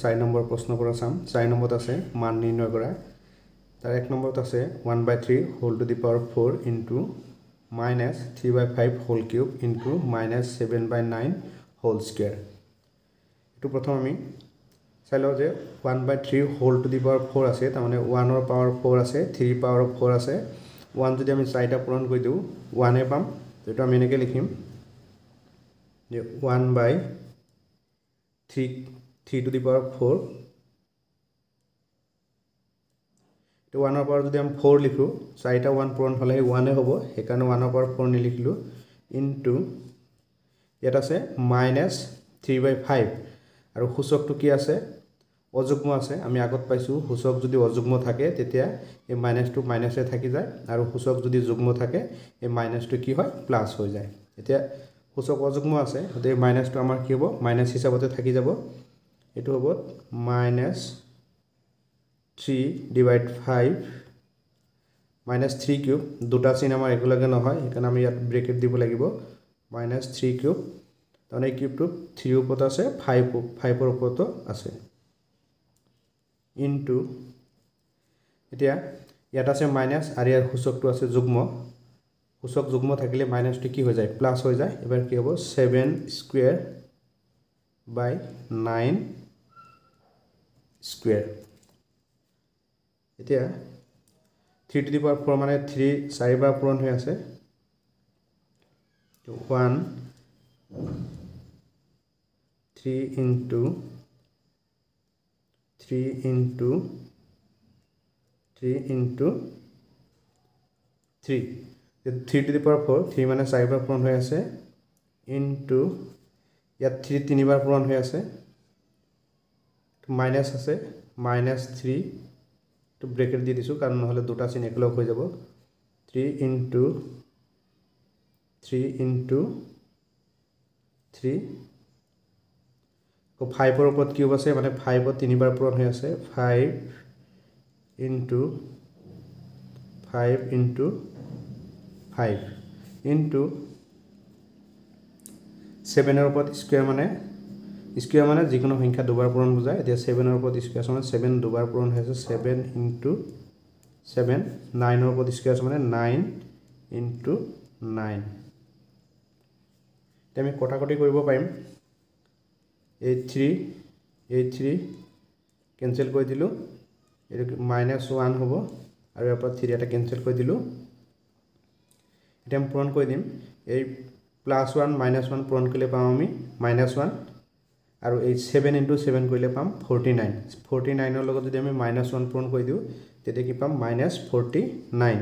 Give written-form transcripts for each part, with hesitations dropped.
4 number প্ৰশ্নৰ পৰা চাম 4 নম্বৰত আছে মান নিৰ্ণয় কৰা তাৰ 1 নম্বৰত আছে 1/3 whole to the power 4 into minus 3/5 whole cube into minus 7/9 whole square এটো প্ৰথম আমি চাইলো যে 1/3 whole to the power 4 আছে তাৰ মানে 1 ৰ পাৱাৰ 4 আছে 3 পাৱাৰ 4 আছে 1 যদি আমি 4টা পূৰণ কৰি দিও 1 এ পাম এটো আমি এনেকৈ লিখিম যে 1/3 to the power 4 তো 1 ৰ পাৱাৰ যদি আমি 4 লিখো 4টা 1 পূৰণ হলে 1 এ হ'ব সেইকাৰণে 1 ৰ পাৱাৰ 4 নিলিখিলো ইনটু ইয়াত আছে -3/5 আৰু সূচকটো কি আছে অযুগ্ম আছে আমি আগত পাইছো সূচক যদি অযুগ্ম থাকে তেতিয়া এই মাইনাসটো মাইনাসে থাকি যায় আৰু সূচক যদি যুগ্ম থাকে এই মাইনাসটো কি হয় প্লাস হৈ যায় এতিয়া সূচক অযুগ্ম আছে গতে মাইনাসটো আমাৰ কি হ'ব মাইনাস হিচাপতে থাকি যাব এটো হ'ব -3/5 -3 কিউব দুটা চিন আমাৰ একেলগে নহয় এখানে আমি ইয়াত ব্ৰেকেট দিব লাগিব -3 কিউব তানে কিউবটো 3 ওপৰত আছে 5 ৰ ওপৰত আছে ইনটু এতিয়া ইয়াত আছে মাইনাস আৰ ইয়াৰ সূচকটো আছে যুগ্ম সূচক যুগ্ম থাকিলে মাইনাসটো কি হৈ যায় প্লাস হৈ যায় এবাৰ কি হ'ব 7 স্কয়াৰ বাই 9 স্কয়াৰ এতিয়া 3 to the power 4 মানে 3 4 বাৰ পূৰণ হৈ আছে 1 3 into 3 into 3 into 3 3 to the power 4 3 মানে 4 বাৰ পূৰণ হৈ আছে into ইয়াত 3 3 বাৰ পূৰণ হৈ আছে মাইনাস আছে -3 তো ব্ৰেকেট দি দিছো কাৰণ নহলে দুটা চিন একলগ হৈ যাব 3 into 3 তো 5 ৰ ওপৰত কিউব আছে মানে 5 ত 3 বাৰ পূৰণ হৈ আছে 5 into 5 into 5 into 7 ৰ ওপৰত স্কয়াৰ মানে যিকোনো সংখ্যা দুবাৰ পূৰণ বুজায় এতিয়া 7 ৰ ওপৰত স্কয়াৰ মানে 7 দুবাৰ পূৰণ হৈছে 7 into 7 9 ৰ ওপৰত স্কয়াৰ মানে 9 into 9 তে আমি কটাকটি কৰিব পাৰিম 3 কেনসেল কৰি দিলো এটো -1 হ'ব আৰু ইয়াৰ পৰা 3 এটা কেনসেল কৰি দিলো এটা আমি পূৰণ কৰি দিম এই +1 -1 পূৰণ কৰিলে পাম আমি -1 আৰু এই 7 into 7 কৰিলে পাম 49 49 ৰ লগত যদি আমি -1 পূৰণ কৰি দিও তেতিয়া কি পাম -49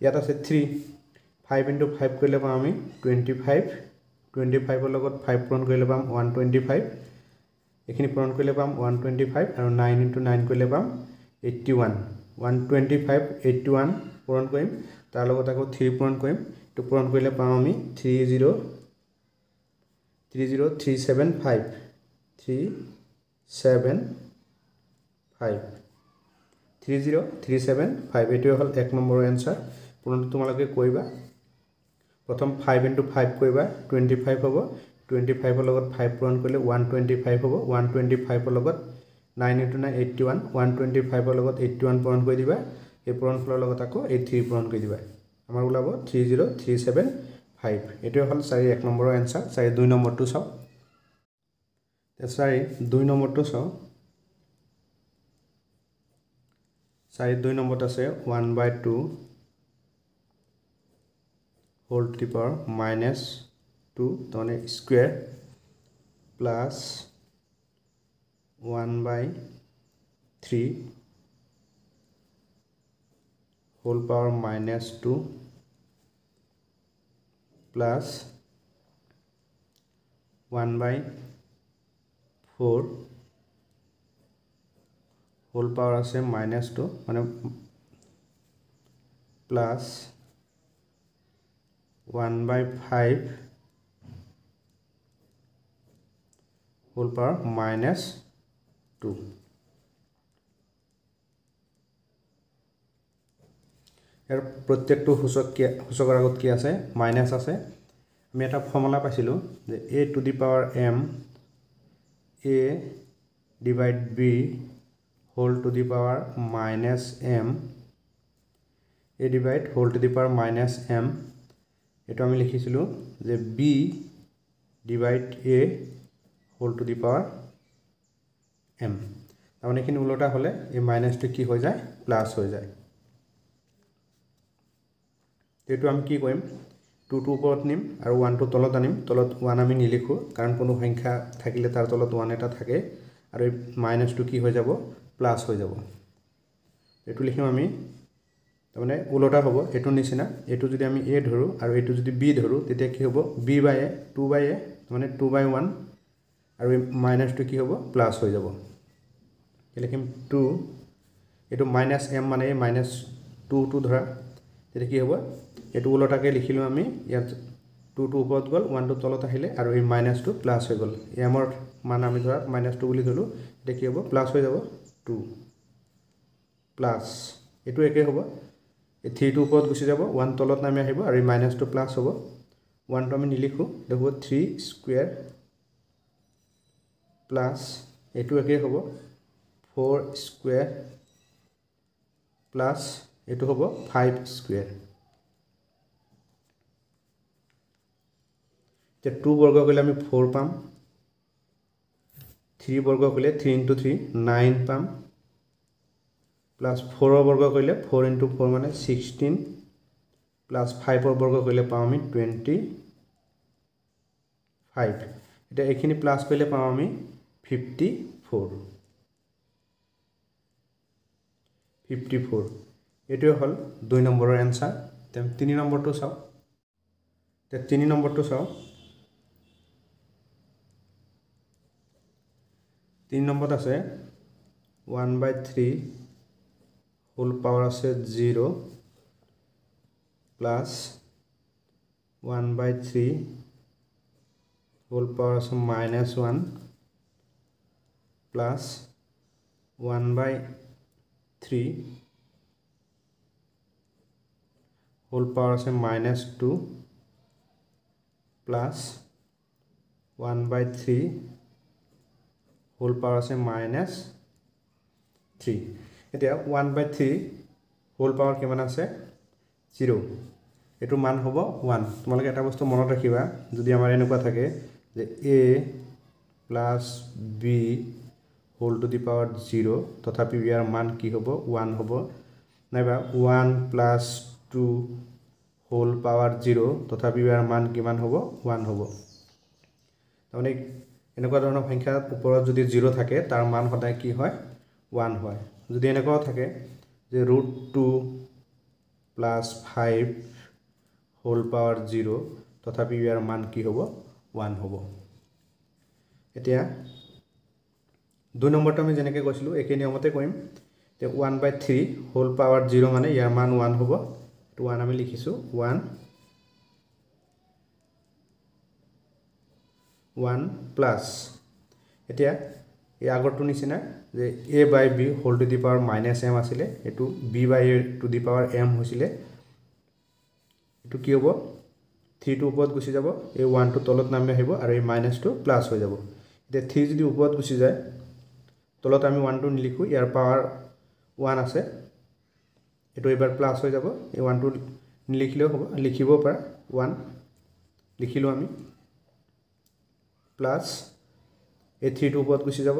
ইয়াত আছে 3 5 into 5 কৰিলে পাম আমি 25 25 ৰ লগত 5 পূৰণ কৰিলে পাম 125 এখিনি পূৰণ কৰিলে পাম 125 আৰু 9 into 9 কৰিলে পাম 81 125 81 পূৰণ কৰিম তাৰ লগত আকৌ 3 পূৰণ কৰিম তো পূৰণ কৰিলে পাম আমি 30375 এটো হল 1 নম্বৰৰ आंसर পূৰণটো তোমালোকে কৰিবা প্ৰথম 5 into 5 কৰিবা 25 হ'ব 25 ৰ লগত 5 পূৰণ কৰিলে 125 হ'ব 125 ৰ লগত 9 into 9 81 125 ৰ লগত 81 পূৰণ কৰি দিবা এই পূৰণফলৰ লগত আকৌ 83 পূৰণ কৰি দিবা আমাৰ ওলাব 30375 এটো হল 4 1 নম্বৰৰ आंसर 4 2 নম্বৰটো চাও তে 4 2 নম্বৰটো চাও 4 2 নম্বৰত আছে 1/2 whole to the power -2 তনে square plus 1/3 whole power -2 plus 1/4 whole power আছে -2 মানে plus 1/5 whole power -2 এর প্রত্যেকটো সূচকৰ আগত কি আছে মাইনাস আছে আমি এটা ফৰ্মুলা পাইছিলোঁ যে a to the power m a divide b whole to the power minus m a divide whole to the power minus m এটো আমি লিখিছিলোঁ যে b divide a whole to the power m তাৰমানে এইখিনি উল্টা হ'লে এই মাইনাসটো কি হৈ যায় প্লাস হৈ যায় এইটো আমি কি কৰিম 2 টো ওপৰত নিম আৰু 1 টো তলত আনিম তলত 1 আমি নিলিখো কাৰণ কোনো সংখ্যা থাকিলে তাৰ তলত 1 এটা থাকে আৰু এই মাইনাসটো কি হৈ যাব প্লাস হৈ যাব এটো লিখিম আমি তাৰমানে উল্টা হ'ব এটো নিচিনা এটো যদি আমি a ধৰো আৰু এটো যদি b ধৰো তেতিয়া কি হ'ব b by a 2 by a মানে 2 by 1 আৰু এই মাইনাসটো কি হ'ব প্লাস হৈ যাব লিখিম 2 এটো মাইনাস m মানে মাইনাস 2 টো ধৰা তেতিয়া কি হ'ব এটো উল্টাকে লিখিলো আমি ইয়াত 2 টো ওপৰত গল 1 টো তলত আহিলে আৰু এই মাইনাসটো প্লাস হৈ গল m ৰ মান আমি ধৰা মাইনাস 2 বুলি ধৰো তেতিয়া কি হ'ব প্লাস হৈ যাব 2 প্লাস এটো একে হ'ব এই 3 টো ওপৰত গুছি যাব 1 তলত নামি আহিব আৰু এই মাইনাসটো প্লাস হ'ব 1 টো আমি নিলিখো দেখো 3 স্কয়াৰ প্লাস এটো একে হ'ব 4 স্কয়াৰ প্লাস এটো হ'ব 5 স্কয়াৰ তে 2 বৰ্গ কৰিলে আমি 4 পাম 3 বৰ্গ কৰিলে 3 into 3 9 পাম প্লাস 4 ৰ বৰ্গ কৰিলে 4 into 4 মানে 16 প্লাস 5 ৰ বৰ্গ কৰিলে পাম আমি 25 এটা এখিনি প্লাস কৰিলে পাম আমি 54 এটো হল 2 নম্বৰৰ आंसर তে 3 নম্বৰটো চাও তে 3 নম্বৰটো চাও 3 নম্বৰত আছে 1/3 whole power আছে 0 plus 1/3 whole power আছে -1 plus 1/3 whole power আছে -2 plus 1/3 whole power আছে -3 এতিয়া 1/3 whole power কিমান আছে 0 এটো মান হ'ব 1 তোমালোকে এটা বস্তু মনত ৰাখিবা যদি আমাৰ এনেকুৱা থাকে যে a plus b whole to the power 0 তথাপি ইয়াৰ মান কি হ'ব 1 হ'ব নাইবা 1 plus 2 whole power 0 তথাপি ইয়াৰ মান কিমান হ'ব 1 হ'ব তাৰমানে এনেকুৱা ধৰণৰ সংখ্যা ওপৰত যদি 0 থাকে তাৰ মান সদায় কি হয় 1 হয় যদি এনেকুৱা থাকে যে √2 plus 5 whole power 0 তথাপি ইয়াৰ মান কি হ'ব 1 হ'ব এতিয়া 2 নম্বৰটো আমি যেনেকৈ কৈছিলো একে নিয়মতে কৰিম তে 1/3 whole power 0 মানে ইয়াৰ মান 1 হ'ব তো 1 আমি লিখিছো 1 প্লাস এতিয়া এই আগৰটো নিচিনা যে a by b whole to the power -m আছিলে এটো b by a to the power m হৈছিলে এটো কি হ'ব 3 টো ওপৰত গুছি যাব এই 1 টো তলত নামি আহিব আৰু এই মাইনাসটো প্লাস হৈ যাব এতিয়া 3 যদি ওপৰত গুছি যায় তলত আমি 1 টো নিলিখো ইয়াৰ পাৱাৰ 1 আছে এটো এবাৰ প্লাস হৈ যাব এই 1 টো নিলিখিলেও হ'ব লিখিব পাৰা 1 লিখিলো আমি প্লাস এই 3 টো ওপৰত গুছি যাব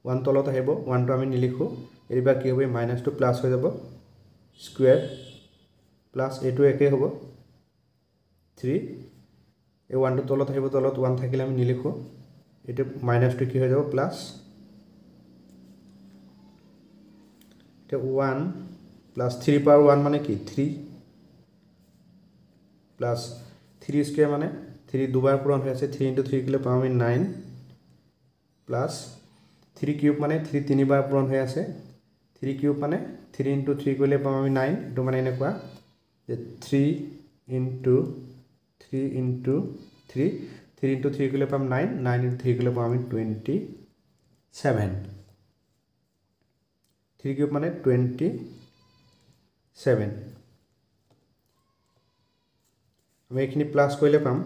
1 তলত আহিব 1 টো আমি নিলিখো এবাৰ কি হ'ব মাইনাসটো প্লাস হৈ যাব স্কয়াৰ প্লাস এটো একে হ'ব 3 এই 1 টো তলত আহিব তলত 1 থাকিলে আমি নিলিখো এটো মাইনাসটো কি হৈ যাব প্লাস এটা 1 প্লাস 3 পাওয়ার 1 মানে কি 3 প্লাস 3 স্কয়ার মানে 3 দুবার পূরণ হয়ে আছে 3 into 3 কিলো পাম আমি 9 প্লাস 3 কিউব মানে 3 তিনিবার পূরণ হয়ে আছে 3 কিউব মানে 3 into 3 করলে পাম আমি 9 এটো মানে এনেকুৱা যে 3 into 3 into 3 3 into 3 করলে পাম 9 9 into 3 করলে পাম আমি 27 3 কিউব মানে 27 আমি এইখিনি প্লাছ কৰিলে পাম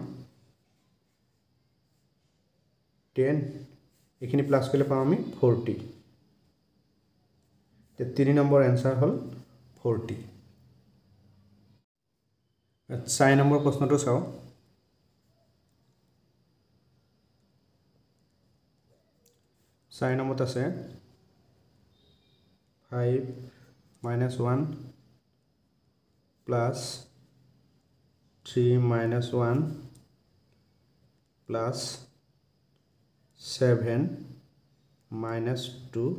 10 এইখিনি প্লাছ কৰিলে পাম আমি 40 তে 3 নম্বৰ এনসাৰ হল 40 4 নম্বৰ প্ৰশ্নটো চাও 4 নম্বৰত আছে 5 minus 1 plus 3 minus 1 plus 7 minus 2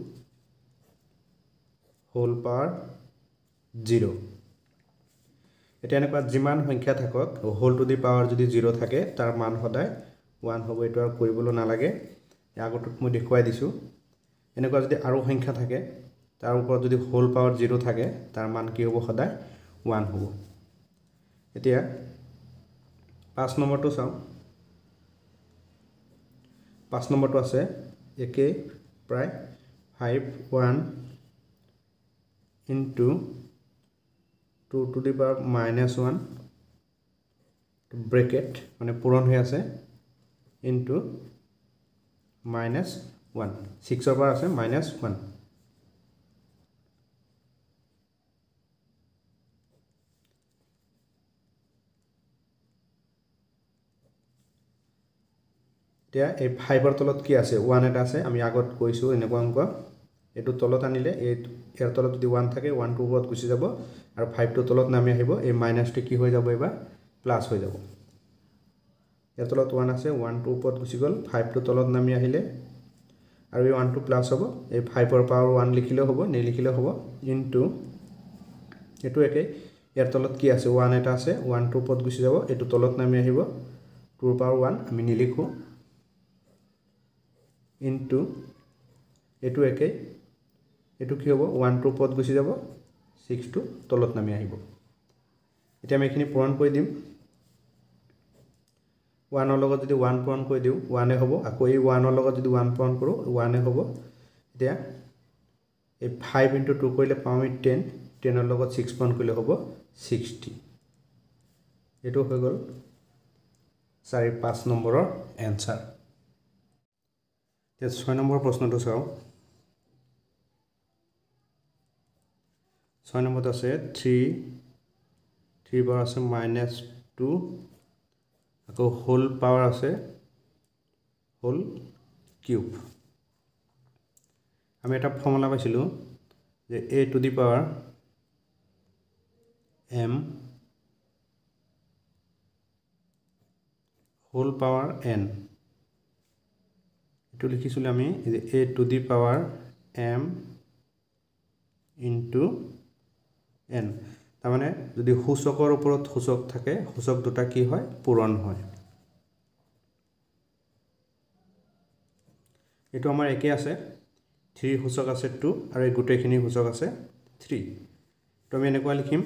whole power 0 এটা এনেকুৱা যিমান সংখ্যা থাকক whole to the power যদি 0 থাকে তাৰ মান সদায় 1 হ'ব এটো আৰু কৰিবলৈ নালাগে আগতত মই দেখুৱাই দিছো এনেকুৱা যদি আৰু সংখ্যা থাকে তাৰ ওপৰত যদি whole power 0 থাকে তাৰ মান কি হ'ব সদায় 1 হ'ব এতিয়া 5 নম্বৰটো চাও 5 নম্বৰটো আছে একে প্ৰায় 5 1 into 2 to the power minus 1 bracket মানে পূৰণ হৈ আছে into minus 1 6 ৰ পৰা আছে minus 1 এতিয়া এই 5 ৰ তলত কি আছে 1 এটা আছে আমি আগত কৈছো এনেকুৱা অংক এটো তলত আনিলে এই এৰ তলত যদি 1 থাকে 1 টো ওপৰত গুছি যাব আৰু 5 টো তলত নামি আহিব এই মাইনাস টো কি হৈ যাব এবাৰ প্লাস হৈ যাব এৰ তলত 1 আছে 1 টো ওপৰত গুছি গল 5 টো তলত নামি আহিলে আৰু এই 1 টো প্লাস হ'ব এই 5 ৰ পাৱাৰ 1 লিখিলে হ'ব নে লিখিলে হ'ব ইনটু এটো একে এর তলত কি আছে 1 এটা আছে 1 টো ওপৰত গুছি যাব এটো তলত নামি আহিব 2 ৰ পাৱাৰ 1 আমি নিলিখো into এটো একে এটো কি হ'ব 1 টো ওপৰত গুছি যাব 6 টো তলত নামি আহিব এতিয়া আমি এখিনি পূৰণ কৰি দিম 1 ৰ লগত যদি 1 পূৰণ কৰি দিও 1 এ হ'ব আকৌ এই 1 ৰ লগত যদি 1 পূৰণ কৰো 1 এ হ'ব এতিয়া এই 5 into 2 কৰিলে পাম 10 10 ৰ লগত 6 পূৰণ কৰিলে হ'ব 60 এটো হৈ গল 4 5 নম্বৰৰ এনসাৰ 6 নম্বৰ প্ৰশ্নটো চাও 6 নম্বৰত আছে 3 বাৰ আছে -2 আকৌ হোল পাৱাৰ আছে হোল কিউব আমি এটা ফৰ্মুলা পাইছিলো যে a to the power m whole power n এটো লিখিছিল আমি a to the power m into n তাৰ মানে যদি সূচকৰ ওপৰত সূচক থাকে সূচক দুটা কি হয় পূৰণ হয় এটো আমাৰ একে আছে 3 সূচক আছে 2 আৰু এই গুটেখিনি সূচক আছে 3 তো আমি এনেকুৱা লিখিম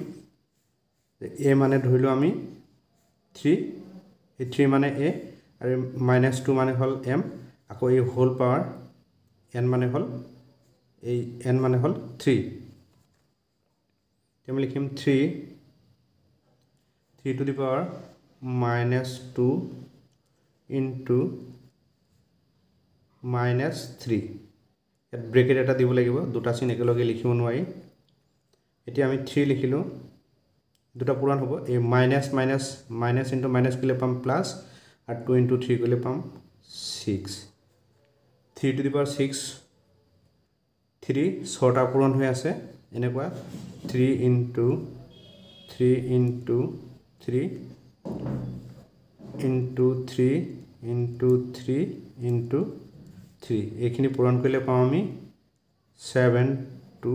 যে a মানে ধৰিলো আমি 3 এই 3 মানে a আৰু -2 মানে হল m আকৌ এই হোল পাৱাৰ n মানে হল এই n মানে হল 3 আমি লিখিম 3 to the power -2 into -3 এত ব্ৰেকেট এটা দিব লাগিব দুটা চিন একেলগে লিখিব নোৱাৰি এতিয়া আমি 3 লিখিলো দুটা পূৰণ হ'ব এই মাইনাস into মাইনাস কৰিলে পাম প্লাস আৰু 2 into 3 কৰিলে পাম 6 3 to the power 6 3 ছটা পূৰণ হৈ আছে এনেকুৱা 3 into 3 into 3 into 3 into 3 into 3 এইখিনি পূৰণ কৰিলে পাম আমি 7 to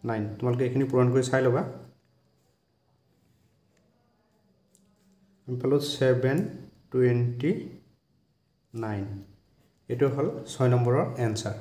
9 তোমালোকে এইখিনি পূৰণ কৰি চাই লবা আমি পালো 729 এটো হল 6 নম্বৰৰ এনসাৰ